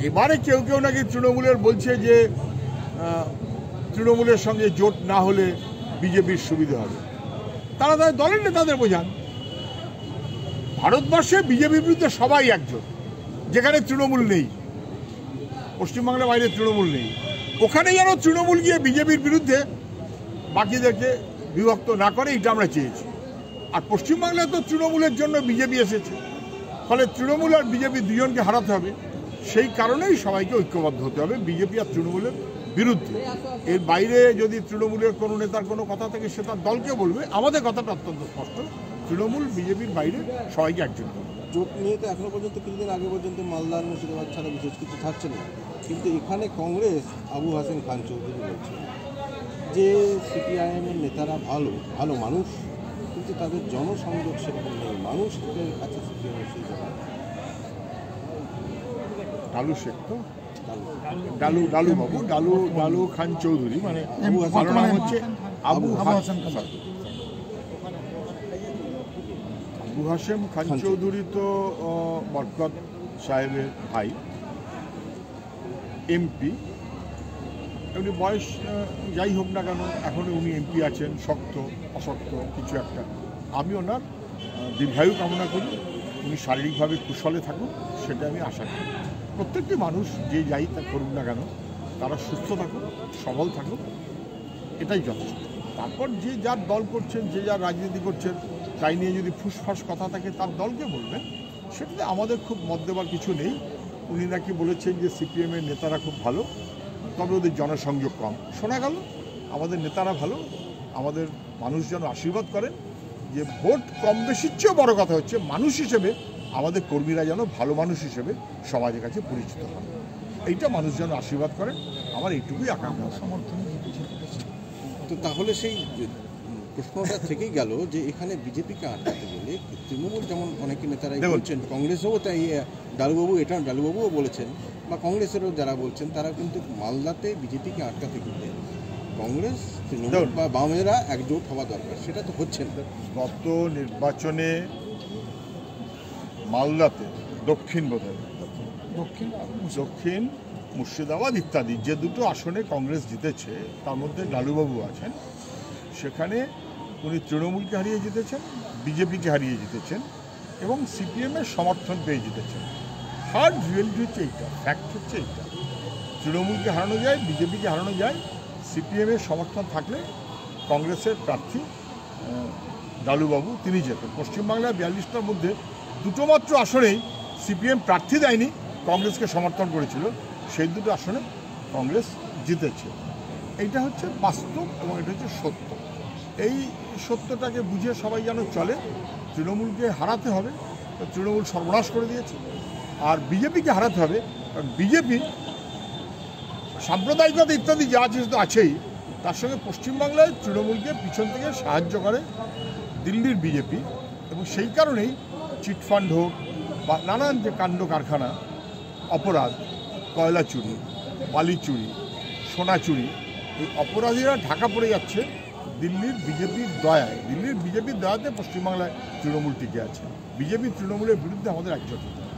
এবারে কেউ কেউ নাকি তৃণমূলের বলছে যে তৃণমূলের সঙ্গে জোট না হলে বিজেপির সুবিধা হবে। তারা তাদের দলের নেতাদের বোঝান। ভারতবর্ষে বিজেপির বিরুদ্ধে সবাই একজোট। যেখানে তৃণমূল নেই, পশ্চিমবাংলার বাইরে তৃণমূল নেই, ওখানে যেন তৃণমূল গিয়ে বিজেপির বিরুদ্ধে বাকিদেরকে বিভক্ত না করে, এটা আমরা চেয়েছি। আর পশ্চিমবাংলায় তো তৃণমূলের জন্য বিজেপি এসেছে, ফলে তৃণমূল আর বিজেপি দুজনকে হারাতে হবে। সেই কারণেই সবাইকে ঐক্যবদ্ধ হতে হবে বিজেপি আর তৃণমূলের বিরুদ্ধে। এর বাইরে যদি তৃণমূলের কোনো নেতার কোনো কথা থাকে সে তার দলকে বলবে। আমাদের কথাটা অত্যন্ত স্পষ্ট, তৃণমূল বিজেপির বাইরে সবাইকে একজন করবে। জোট নিয়ে তো এখনো পর্যন্ত কিছুদিন আগে পর্যন্ত মালদা মুর্শিদাবাদ ছাড়া বিশেষ কিছু থাকছে না, কিন্তু এখানে কংগ্রেস আবু হাসেম খান চৌধুরী বলছে যে সিপিআইএমের নেতারা ভালো মানুষ, কিন্তু তাদের জনসংযোগ সেরকম নেই, মানুষের কাছে সিপিআইএমের সেই জায়গা। ডালু শেখ তো ডালু বাবু ডালু খান চৌধুরী, মানে ভালো নাম হচ্ছে আবু হাসেম খান চৌধুরী। তো বরকত সাহেবের ভাই, এমপি। এমনি বয়স যাই হোক না কেন, এখন উনি এমপি আছেন, শক্ত অশক্ত কিছু একটা। আমি ওনার দীর্ঘায়ু কামনা করি, উনি শারীরিকভাবে কুশলে থাকুন, সেটা আমি আশা করি। প্রত্যেকটি মানুষ যে যাই তা করুক না কেন, তারা সুস্থ থাকুক, সবল থাকুক, এটাই যথেষ্ট। তারপর যে যার দল করছেন, যে যার রাজনীতি করছেন, তাই নিয়ে যদি ফুসফাস কথা থাকে তার দলকে বলবেন, সেটাতে আমাদের খুব মত দেওয়ার কিছু নেই। উনি নাকি বলেছেন যে সিপিএমের নেতারা খুব ভালো, তবে ওদের জনসংযোগ কম। শোনা গেল আমাদের নেতারা ভালো, আমাদের মানুষ যেন আশীর্বাদ করেন যে ভোট কম বেশির চেয়েও বড় কথা হচ্ছে মানুষ হিসেবে আমাদের কর্মীরা যেন ভালো মানুষ হিসেবে সমাজের কাছে পরিচিত হন। এইটা মানুষ যেন আশীর্বাদ করেন, আমার এইটুকুই আকাঙ্ক্ষা। সমর্থনে তো তাহলে সেই প্রশ্নটা থেকেই গেল যে এখানে বিজেপিকে আটকাতে গেলে তৃণমূল যেমন অনেকে নেতারাই বলছেন, কংগ্রেসও তাই, ডালুবাবুও বলেছেন, বা কংগ্রেসেরও যারা বলছেন, তারা কিন্তু মালদাতে বিজেপিকে আটকাতে গেলে কংগ্রেস তৃণমূল বা বামেরা একজোট হওয়া দরকার, সেটা তো হচ্ছে না। গত নির্বাচনে মালদাতে দক্ষিণ মুর্শিদাবাদ ইত্যাদি যে দুটো আসনে কংগ্রেস জিতেছে, তার মধ্যে ডালুবাবু আছেন। সেখানে উনি তৃণমূলকে হারিয়ে জিতেছেন, বিজেপিকে হারিয়ে জিতেছেন এবং সিপিএমের সমর্থন পেয়ে জিতেছেন। হার্ড রিয়েলিটি হচ্ছে এইটা, ফ্যাক্ট হচ্ছে এইটা। তৃণমূলকে হারানো যায়, বিজেপিকে হারানো যায়, সিপিএমের সমর্থন থাকলে কংগ্রেসের প্রার্থী ডালুবাবু তিনি যেতেন। পশ্চিমবাংলায় 42টার মধ্যে দুটো মাত্র আসনেই সিপিএম প্রার্থী দেয়নি, কংগ্রেসকে সমর্থন করেছিল, সেই দুটো আসনে কংগ্রেস জিতেছে। এইটা হচ্ছে বাস্তব এবং এটা হচ্ছে সত্য। এই সত্যটাকে বুঝে সবাই যেন চলে। তৃণমূলকে হারাতে হবে, তৃণমূল সর্বনাশ করে দিয়েছে। আর বিজেপিকে হারাতে হবে, কারণ বিজেপি সাম্প্রদায়িকতা ইত্যাদি যা আছে তো আছেই, তার সঙ্গে পশ্চিমবাংলায় তৃণমূলকে পিছন থেকে সাহায্য করে দিল্লির বিজেপি। এবং সেই কারণেই চিটফান্ড হোক বা নানান যে কাণ্ড কারখানা, অপরাধ, কয়লা চুরি, বালি চুরি, সোনা চুরি, এই অপরাধীরা ঢাকা পড়ে যাচ্ছে দিল্লির বিজেপির দয়ায়। দিল্লির বিজেপির দয়াতে পশ্চিমবাংলায় তৃণমূল টিকে আছে। বিজেপি তৃণমূলের বিরুদ্ধে আমাদের একজোট হতে হবে।